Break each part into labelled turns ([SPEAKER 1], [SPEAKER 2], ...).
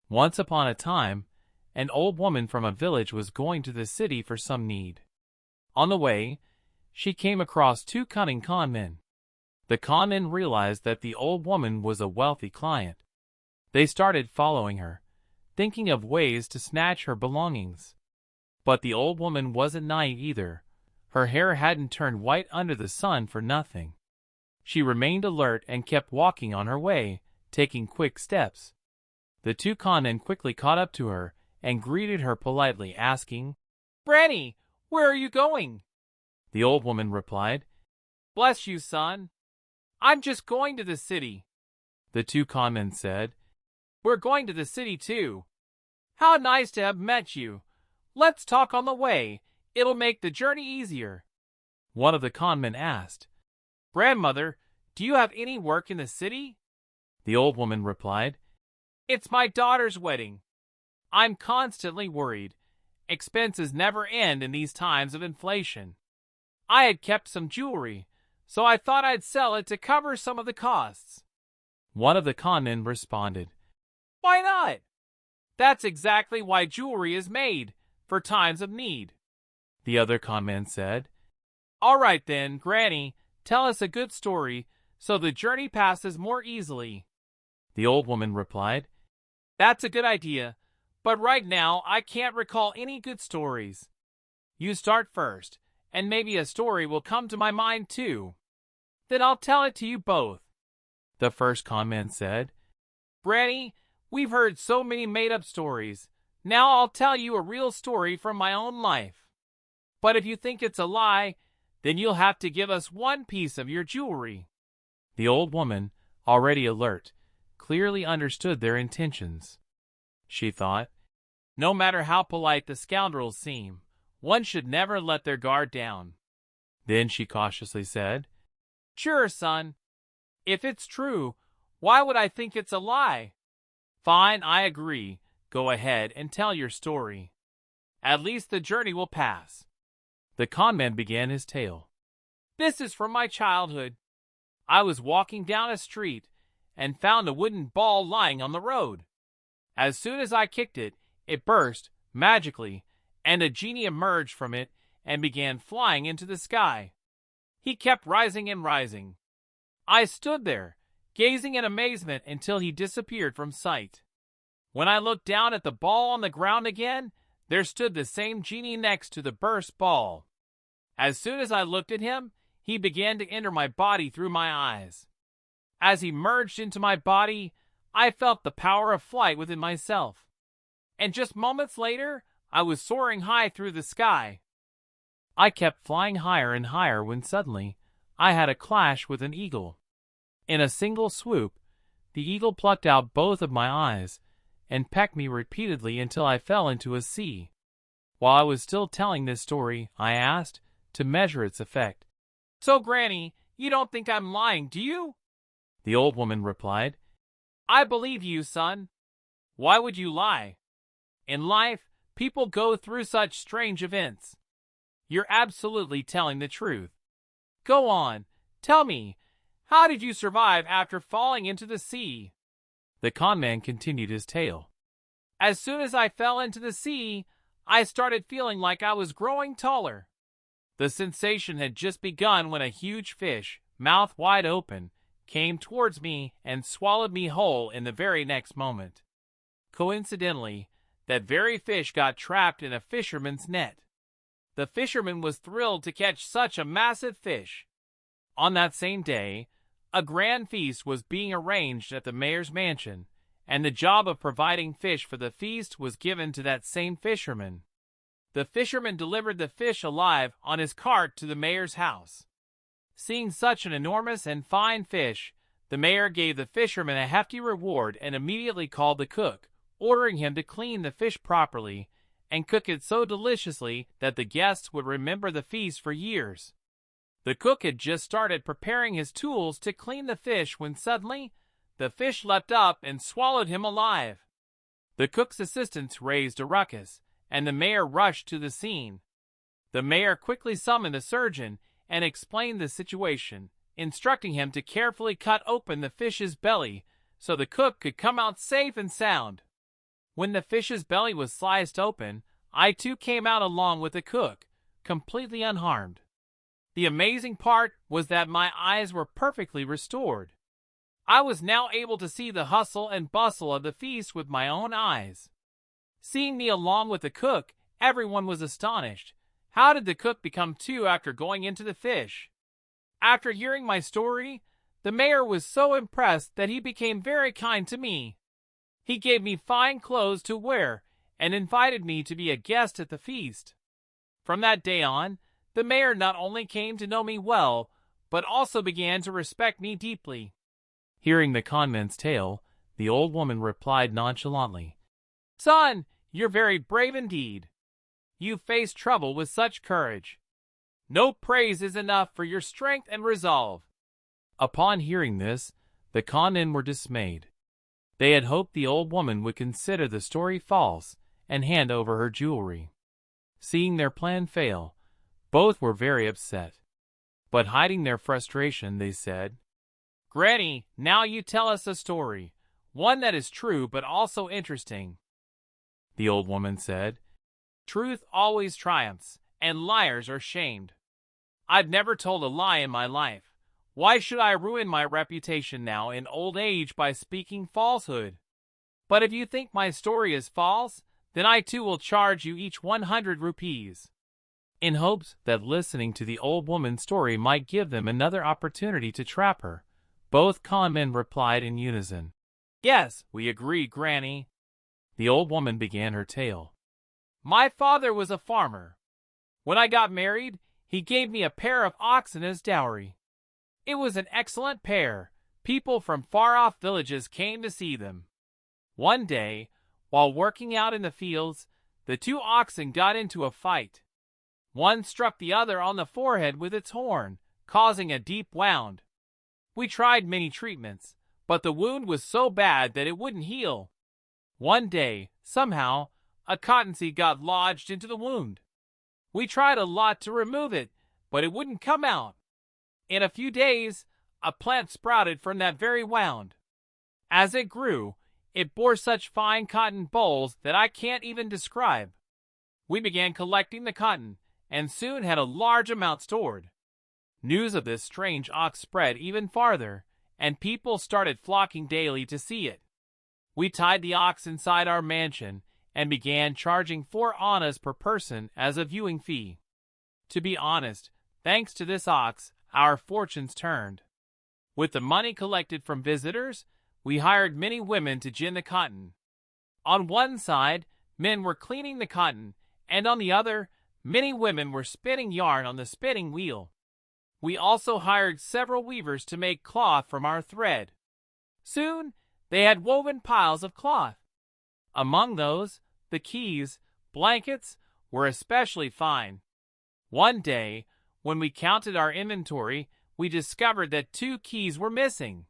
[SPEAKER 1] Once upon a time, an old woman from a village was going to the city for some need. On the way, she came across two cunning conmen. The conmen realized that the old woman was a wealthy client. They started following her, thinking of ways to snatch her belongings. But the old woman wasn't naive either. Her hair hadn't turned white under the sun for nothing. She remained alert and kept walking on her way, taking quick steps. The two conmen quickly caught up to her and greeted her politely, asking, "Granny, where are you going?" The old woman replied, "Bless you, son. I'm just going to the city." The two conmen said, "We're going to the city too. How nice to have met you. Let's talk on the way. It'll make the journey easier." One of the conmen asked, "Grandmother, do you have any work in the city?" The old woman replied, "It's my daughter's wedding. I'm constantly worried. Expenses never end in these times of inflation. I had kept some jewelry, so I thought I'd sell it to cover some of the costs." One of the conmen responded, "Why not? That's exactly why jewelry is made, for times of need." The other conmen said, "All right then, Granny, tell us a good story so the journey passes more easily." The old woman replied, "That's a good idea, but right now I can't recall any good stories. You start first, and maybe a story will come to my mind too. Then I'll tell it to you both." The first conmen said, "Granny, we've heard so many made-up stories. Now I'll tell you a real story from my own life. But if you think it's a lie, then you'll have to give us one piece of your jewelry." The old woman, already alert, clearly understood their intentions. She thought, no matter how polite the scoundrels seem, one should never let their guard down. Then she cautiously said, "Sure, son. If it's true, why would I think it's a lie?" "Fine, I agree. Go ahead and tell your story. At least the journey will pass." The conman began his tale. "This is from my childhood. I was walking down a street and found a wooden ball lying on the road. As soon as I kicked it, it burst, magically, and a genie emerged from it and began flying into the sky. He kept rising and rising. I stood there, gazing in amazement until he disappeared from sight. When I looked down at the ball on the ground again, there stood the same genie next to the burst ball. As soon as I looked at him, he began to enter my body through my eyes. As he merged into my body, I felt the power of flight within myself. And just moments later, I was soaring high through the sky. I kept flying higher and higher when suddenly I had a clash with an eagle. In a single swoop, the eagle plucked out both of my eyes and pecked me repeatedly until I fell into a sea. While I was still telling this story, I asked, to measure its effect, "So, Granny, you don't think I'm lying, do you?" The old woman replied, "I believe you, son. Why would you lie? In life, people go through such strange events. You're absolutely telling the truth. Go on, tell me, how did you survive after falling into the sea?" The conman continued his tale. "As soon as I fell into the sea, I started feeling like I was growing taller. The sensation had just begun when a huge fish, mouth wide open, came towards me and swallowed me whole in the very next moment. Coincidentally, that very fish got trapped in a fisherman's net. The fisherman was thrilled to catch such a massive fish. On that same day, a grand feast was being arranged at the mayor's mansion, and the job of providing fish for the feast was given to that same fisherman. The fisherman delivered the fish alive on his cart to the mayor's house. Seeing such an enormous and fine fish, the mayor gave the fisherman a hefty reward and immediately called the cook, ordering him to clean the fish properly and cook it so deliciously that the guests would remember the feast for years. The cook had just started preparing his tools to clean the fish when suddenly the fish leapt up and swallowed him alive. The cook's assistants raised a ruckus, and the mayor rushed to the scene. The mayor quickly summoned a surgeon and explained the situation, instructing him to carefully cut open the fish's belly so the cook could come out safe and sound. When the fish's belly was sliced open, I too came out along with the cook, completely unharmed. The amazing part was that my eyes were perfectly restored. I was now able to see the hustle and bustle of the feast with my own eyes. Seeing me along with the cook, everyone was astonished. How did the cook become two after going into the fish? After hearing my story, the mayor was so impressed that he became very kind to me. He gave me fine clothes to wear and invited me to be a guest at the feast. From that day on, the mayor not only came to know me well, but also began to respect me deeply. Hearing the conmen's tale, the old woman replied nonchalantly, "Son, you're very brave indeed. You faced trouble with such courage. No praise is enough for your strength and resolve." Upon hearing this, the conmen were dismayed. They had hoped the old woman would consider the story false and hand over her jewelry. Seeing their plan fail, both were very upset. But hiding their frustration, they said, "Granny, now you tell us a story, one that is true but also interesting." The old woman said, "Truth always triumphs, and liars are shamed. I've never told a lie in my life. Why should I ruin my reputation now in old age by speaking falsehood? But if you think my story is false, then I too will charge you each 100 rupees. In hopes that listening to the old woman's story might give them another opportunity to trap her, both conmen replied in unison, "Yes, we agree, Granny." The old woman began her tale. "My father was a farmer. When I got married, he gave me a pair of oxen as dowry. It was an excellent pair. People from far-off villages came to see them. One day, while working out in the fields, the two oxen got into a fight. One struck the other on the forehead with its horn, causing a deep wound. We tried many treatments, but the wound was so bad that it wouldn't heal. One day, somehow, a cottonseed got lodged into the wound. We tried a lot to remove it, but it wouldn't come out. In a few days, a plant sprouted from that very wound. As it grew, it bore such fine cotton bolls that I can't even describe. We began collecting the cotton, and soon had a large amount stored. News of this strange ox spread even farther, and people started flocking daily to see it. We tied the ox inside our mansion and began charging 4 annas per person as a viewing fee. To be honest, thanks to this ox, our fortunes turned. With the money collected from visitors, we hired many women to gin the cotton. On one side, men were cleaning the cotton, and on the other, many women were spinning yarn on the spinning wheel. We also hired several weavers to make cloth from our thread. Soon, they had woven piles of cloth. Among those, the keys, blankets, were especially fine. One day, when we counted our inventory, we discovered that 2 keys were missing.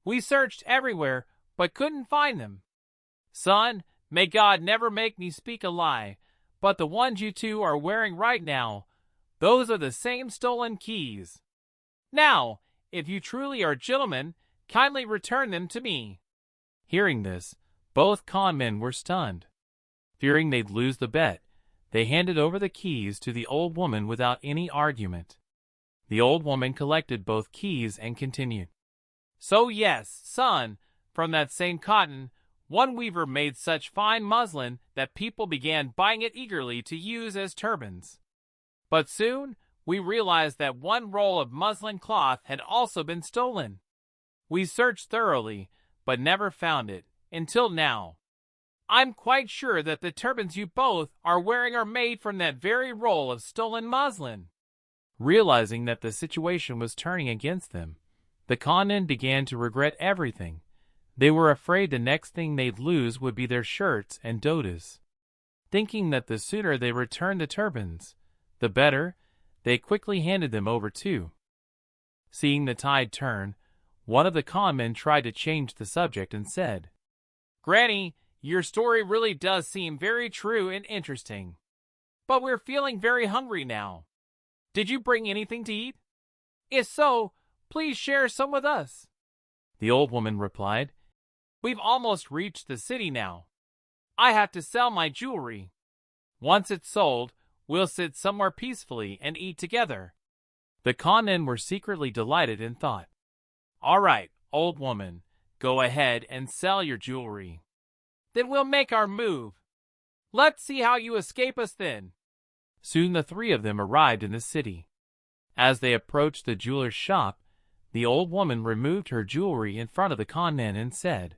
[SPEAKER 1] We searched everywhere, but couldn't find them. Son, may God never make me speak a lie, but the ones you two are wearing right now, those are the same stolen keys. Now, if you truly are gentlemen, kindly return them to me." Hearing this, both conmen were stunned. Fearing they'd lose the bet, they handed over the keys to the old woman without any argument. The old woman collected both keys and continued, "So yes, son, from that same cotton, one weaver made such fine muslin that people began buying it eagerly to use as turbans. But soon, we realized that one roll of muslin cloth had also been stolen. We searched thoroughly, but never found it, until now. I'm quite sure that the turbans you both are wearing are made from that very roll of stolen muslin." Realizing that the situation was turning against them, the conmen began to regret everything. They were afraid the next thing they'd lose would be their shirts and dodas. Thinking that the sooner they returned the turbans, the better, they quickly handed them over too. Seeing the tide turn, one of the conmen tried to change the subject and said, "Granny, your story really does seem very true and interesting. But we're feeling very hungry now. Did you bring anything to eat? If so, please share some with us." The old woman replied, "We've almost reached the city now. I have to sell my jewelry. Once it's sold, we'll sit somewhere peacefully and eat together. The conmen were secretly delighted and thought, all right, old woman, go ahead and sell your jewelry. Then we'll make our move. Let's see how you escape us then. Soon the three of them arrived in the city. As they approached the jeweler's shop, the old woman removed her jewelry in front of the conmen and said,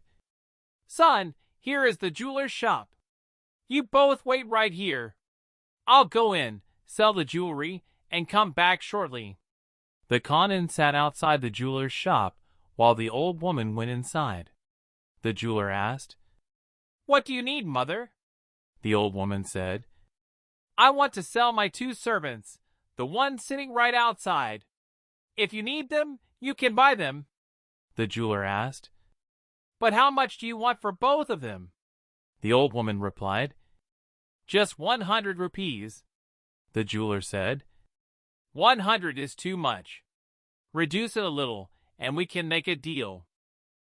[SPEAKER 1] Son, here is the jeweler's shop. You both wait right here. I'll go in, sell the jewelry, and come back shortly. The conmen sat outside the jeweler's shop while the old woman went inside. The jeweler asked, What do you need, mother? The old woman said, I want to sell my 2 servants, the one sitting right outside. If you need them, you can buy them. The jeweler asked, But how much do you want for both of them? The old woman replied, Just 100 rupees. The jeweler said, 100 is too much. Reduce it a little, and we can make a deal.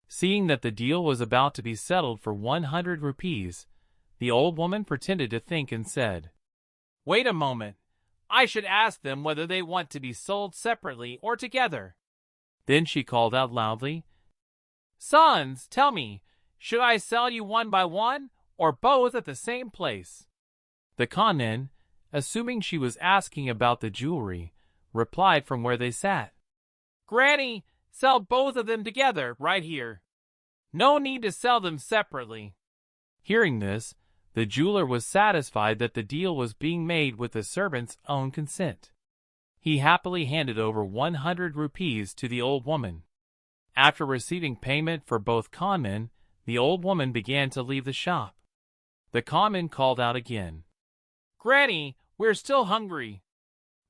[SPEAKER 1] Seeing that the deal was about to be settled for 100 rupees, the old woman pretended to think and said, Wait a moment. I should ask them whether they want to be sold separately or together. Then she called out loudly, Sons, tell me, should I sell you one by one or both at the same place? The conmen, assuming she was asking about the jewelry, replied from where they sat, Granny, sell both of them together right here. No need to sell them separately. Hearing this, the jeweler was satisfied that the deal was being made with the servant's own consent. He happily handed over 100 rupees to the old woman. After receiving payment for both conmen, the old woman began to leave the shop. The conmen called out again, Granny, we're still hungry.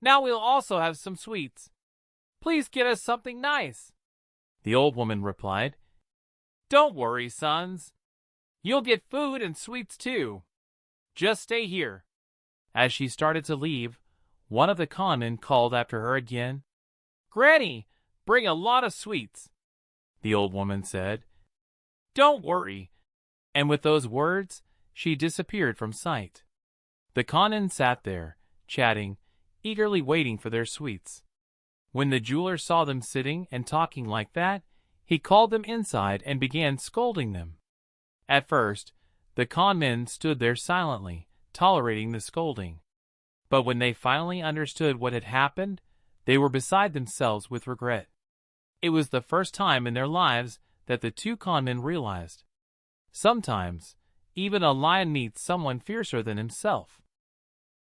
[SPEAKER 1] Now we'll also have some sweets. Please get us something nice. The old woman replied, Don't worry, sons. You'll get food and sweets too. Just stay here. As she started to leave, one of the conmen called after her again, Granny, bring a lot of sweets. The old woman said, Don't worry. And with those words, she disappeared from sight. The conmen sat there, chatting, eagerly waiting for their sweets. When the jeweler saw them sitting and talking like that, he called them inside and began scolding them. At first, the conmen stood there silently, tolerating the scolding. But when they finally understood what had happened, they were beside themselves with regret. It was the first time in their lives that the 2 conmen realized. Sometimes, even a lion needs someone fiercer than himself.